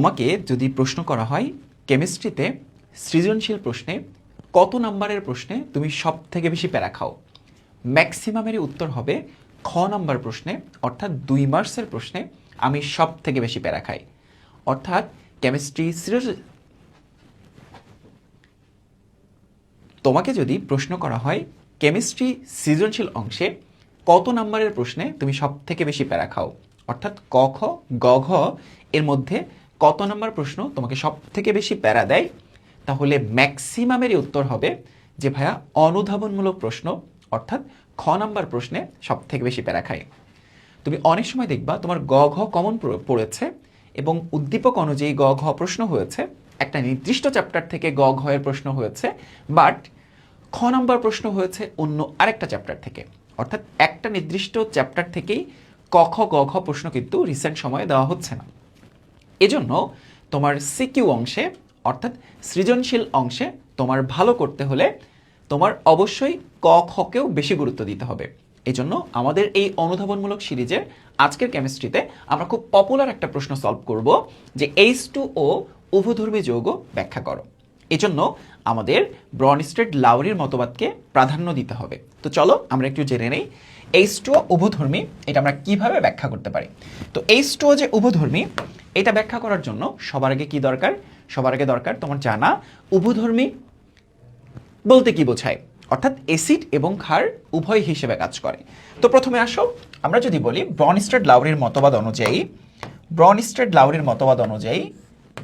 তোমাকে যদি প্রশ্ন করা হয় কেমিস্ট্রিতে সৃজনশীল প্রশ্নে কত নাম্বারের প্রশ্নে তুমি সব থেকে বেশি প্যারা খাও, ম্যাক্সিমামেরই উত্তর হবে খ নাম্বার প্রশ্নে, অর্থাৎ 2 মার্কসের প্রশ্নে আমি সব থেকে বেশি প্যারা খাই। অর্থাৎ কেমিস্ট্রি তোমাকে যদি প্রশ্ন করা হয় কেমিস্ট্রি সৃজনশীল অংশে কত নাম্বারের প্রশ্নে তুমি সব থেকে বেশি প্যারা খাও, অর্থাৎ ক খ গ ঘ এর মধ্যে কত নাম্বার প্রশ্ন তোমাকে সব থেকে বেশি প্যারা দেয়, তাহলে ম্যাক্সিমামেরই উত্তর হবে যে ভাইয়া অনুধাবনমূলক প্রশ্ন, অর্থাৎ খ নাম্বার প্রশ্নে সব থেকে বেশি প্যারা খায়। তুমি অনেক সময় দেখবা তোমার গ ঘ কমন পড়েছে এবং উদ্দীপক অনুযায়ী গ ঘ প্রশ্ন হয়েছে, একটা নির্দিষ্ট চ্যাপ্টার থেকে গ ঘ এর প্রশ্ন হয়েছে, বাট খ নাম্বার প্রশ্ন হয়েছে অন্য আরেকটা চ্যাপ্টার থেকে। অর্থাৎ একটা নির্দিষ্ট চ্যাপ্টার থেকেই ক খ গ ঘ প্রশ্ন কিন্তু রিসেন্ট সময়ে দেওয়া হচ্ছে না। এজন্য তোমার সিকিউ অংশে অর্থাৎ সৃজনশীল অংশে তোমার ভালো করতে হলে তোমার অবশ্যই ক খকেও বেশি গুরুত্ব দিতে হবে। এই জন্য আমাদের এই অনুধাবনমূলক সিরিজের আজকের কেমিস্ট্রিতে আমরা খুব পপুলার একটা প্রশ্ন সলভ করব যে H2O উভধর্মী যৌগ ব্যাখ্যা করো। এজন্য আমাদের ব্রনস্টেড লাউরির মতবাদকে প্রাধান্য দিতে হবে। তো চলো আমরা একটু জেনে নেই H2O উভধর্মী এটা আমরা কিভাবে ব্যাখ্যা করতে পারি। তো H2O যে উভধর্মী এটা ব্যাখ্যা করার জন্য সবার আগে কি দরকার? সবার আগে দরকার তোমার জানা উভধর্মী বলতে কি বোঝায়, অর্থাৎ অ্যাসিড এবং ক্ষার উভয় হিসেবে কাজ করে। তো প্রথমে আসো আমরা যদি বলি ব্রনস্টেড লাউরির মতবাদ অনুযায়ী,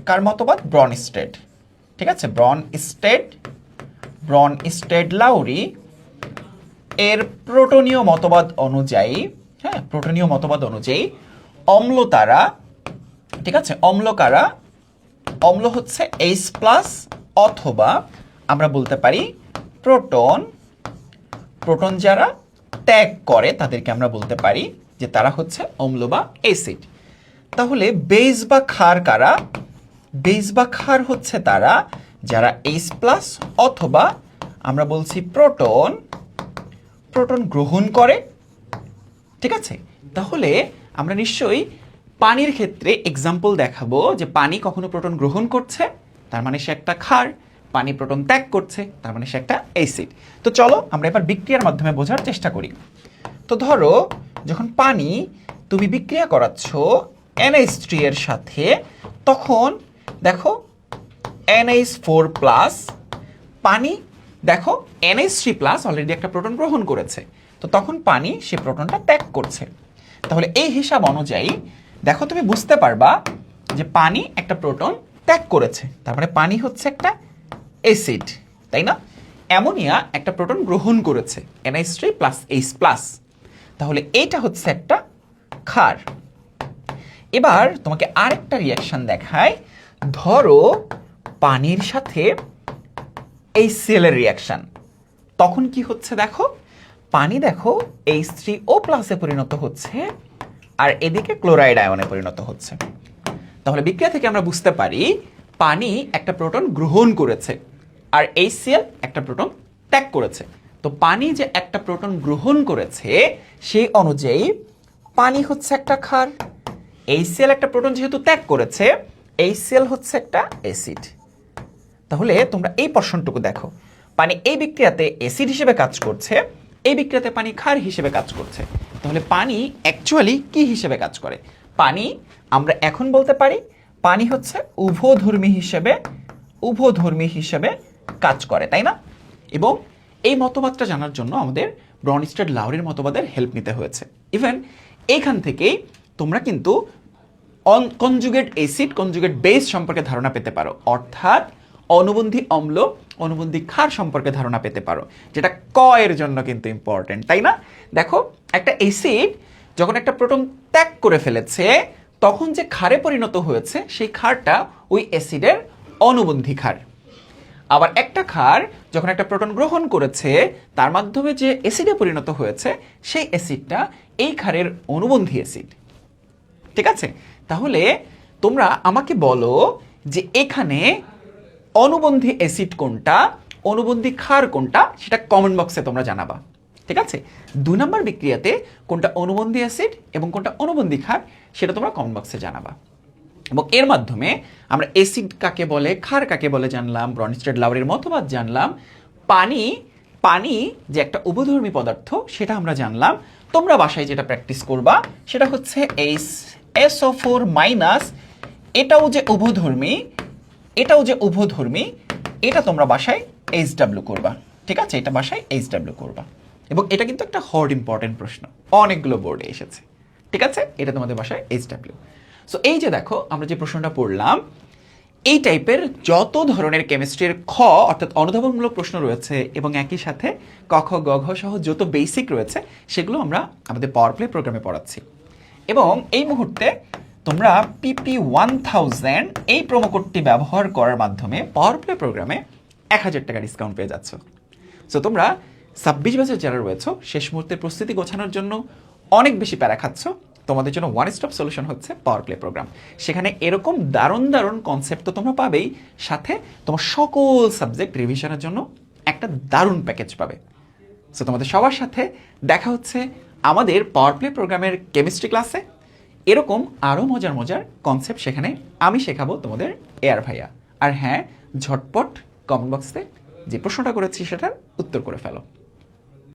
কার মতবাদ? ব্রনস্টেড, ঠিক আছে, ব্রনস্টেড লাউরি এর প্রোটনীয় মতবাদ অনুযায়ী, হ্যাঁ প্রোটনীয় মতবাদ অনুযায়ী অম্ল তারা, ঠিক আছে, অম্ল হচ্ছে H+ অথবা আমরা বলতে পারি প্রোটন যারা ত্যাগ করে তাদেরকে আমরা বলতে পারি যে তারা হচ্ছে অম্ল বা অ্যাসিড। তাহলে বেস বা ক্ষার কারা? বেস বা ক্ষার হচ্ছে তারা যারা H+ অথবা আমরা বলছি প্রোটন গ্রহণ করে, ঠিক আছে। তাহলে আমরা নিশ্চয়ই পানির ক্ষেত্রে এক্সাম্পল দেখাবো যে পানি কখনো প্রোটন গ্রহণ করছে তার মানে সে একটা ক্ষার, পানি প্রোটন ত্যাগ করছে তার মানে সে একটা অ্যাসিড। তো চলো আমরা এবার বিক্রিয়ার মাধ্যমে বোঝার চেষ্টা করি। তো ধরো যখন পানি তুমি বিক্রিয়া করাচ্ছ NH3 এর সাথে, তখন দেখো NH4+, পানি দেখো NH3+ অলরেডি একটা প্রোটন গ্রহণ করেছে, তো তখন পানি সে প্রোটনটা ত্যাগ করছে। তাহলে এই হিসাব অনুযায়ী দেখো তুমি বুঝতে পারবা যে পানি একটা প্রোটন ত্যাগ করেছে, তার মানে পানি হচ্ছে একটা অ্যাসিড, তাই না? অ্যামোনিয়া একটা প্রোটন গ্রহণ করেছে NH3+H+, তাহলে এইটা হচ্ছে একটা ক্ষার। এবার তোমাকে আরেকটা রিয়াকশন দেখায়, ধরো পানির সাথে HCl এর রিয়াকশন, তখন কি হচ্ছে দেখো, পানি দেখো H3O+ এ পরিণত হচ্ছে আর এদিকে ক্লোরাইড আয়নে পরিণত হচ্ছে। তাহলে বিক্রিয়া থেকে আমরা বুঝতে পারি পানি একটা প্রোটন গ্রহণ করেছে আর HCl একটা প্রোটন ত্যাগ করেছে। তো পানি যে একটা প্রোটন গ্রহণ করেছে সেই অনুযায়ী পানি হচ্ছে একটা ক্ষার, HCl একটা প্রোটন যেহেতু ত্যাগ করেছে, HCl হচ্ছে একটা অ্যাসিড। তাহলে তোমরা এই পোরশনটুকু দেখো, পানি এই বিক্রিয়াতে অ্যাসিড হিসেবে কাজ করছে, এই বিক্রিয়াতে পানি ক্ষার হিসেবে কাজ করছে। তাহলে পানি অ্যাকচুয়ালি কি হিসেবে কাজ করে? পানি আমরা এখন বলতে পারি পানি হচ্ছে উভধর্মী হিসেবে কাজ করে, তাই না? এবং এই মতবাদটা জানার জন্য আমাদের ব্রনস্টেড লাউরির মতবাদের হেল্প নিতে হয়েছে। ইভেন এইখান থেকেই তোমরা কিন্তু কনজুগেট অ্যাসিড কনজুগেট বেস সম্পর্কে ধারণা পেতে পারো, অর্থাৎ অনুবন্ধী অম্ল অনুবন্ধী ক্ষার সম্পর্কে ধারণা পেতে পারো, যেটা ক এর জন্য কিন্তু ইম্পর্টেন্ট, তাই না? দেখো একটা অ্যাসিড যখন একটা প্রোটন ত্যাগ করে ফেলেছে তখন যে ক্ষারে পরিণত হয়েছে সেই ক্ষারটা ওই অ্যাসিডের অনুবন্ধী ক্ষার। আবার একটা ক্ষার যখন একটা প্রোটন গ্রহণ করেছে তার মাধ্যমে যে অ্যাসিডে পরিণত হয়েছে সেই অ্যাসিডটা এই ক্ষারের অনুবন্ধী অ্যাসিড, ঠিক আছে। তাহলে তোমরা আমাকে বলো যে এখানে অনুবন্ধী অ্যাসিড কোনটা, অনুবন্ধী ক্ষার কোনটা, সেটা কমেন্ট বক্সে তোমরা জানাবা, ঠিক আছে। 2 নম্বর বিক্রিয়াতে কোনটা অনুবন্ধী অ্যাসিড এবং কোনটা অনুবন্ধী ক্ষার সেটা তোমরা কমেন্ট বক্সে জানাবা। এবং এর মাধ্যমে আমরা অ্যাসিড কাকে বলে, ক্ষার কাকে বলে জানলাম, ব্রনস্টেড লাউরির মতবাদ জানলাম, পানি পানি যে একটা উভধর্মী পদার্থ সেটা আমরা জানলাম। তোমরা বাসায় যেটা প্র্যাকটিস করবা সেটা হচ্ছে SO4 মাইনাস, এটাও যে উভধর্মী, এটা তোমরা বাসায় HW করবা, ঠিক আছে? এটা বাসায় HW করবা। এবং এটা কিন্তু একটা হট ইম্পর্টেন্ট প্রশ্ন, অনেকগুলো বোর্ডে এসেছে, ঠিক আছে? এটা তোমাদের বাসায় HW। সো এই যে দেখো আমরা যে প্রশ্নটা পড়লাম, এই টাইপের যত ধরনের কেমিস্ট্রির অর্থাৎ অনুধাবনমূলক প্রশ্ন রয়েছে এবং একই সাথে ক খ গ ঘ সহ যত বেসিক রয়েছে সেগুলো আমরা আমাদের পাওয়ার প্লে প্রোগ্রামে পড়াচ্ছি। এবং এই মুহূর্তে তোমরা PP1000 এই প্রোমো কোডটি ব্যবহার করার মাধ্যমে পাওয়ার প্লে প্রোগ্রামে 1000 টাকা ডিসকাউন্ট পেয়ে যাচ্ছ। সো তোমরা 26 বছর যারা রয়েছে শেষ মুহূর্তের প্রস্তুতি গোছানোর জন্য অনেক বেশি প্যারা খাচ্ছ, তোমাদের জন্য ওয়ান স্টপ সলিউশন হচ্ছে পাওয়ার প্লে প্রোগ্রাম। সেখানে এরকম দারুণ দারুণ কনসেপ্ট তো তোমরা পাবেই, সাথে তোমার সকল সাবজেক্ট রিভিশনের জন্য একটা দারুণ প্যাকেজ পাবে। সো তোমাদের সবার সাথে দেখা হচ্ছে আমাদের পাওয়ার প্লে প্রোগ্রামের কেমিস্ট্রি ক্লাসে। এরকম আরও মজার মজার কনসেপ্ট সেখানে আমি শেখাবো তোমাদের এয়ার ভাইয়া। আর হ্যাঁ, ঝটপট কমেন্ট বক্সে যে প্রশ্নটা করেছি সেটার উত্তর করে ফেলো।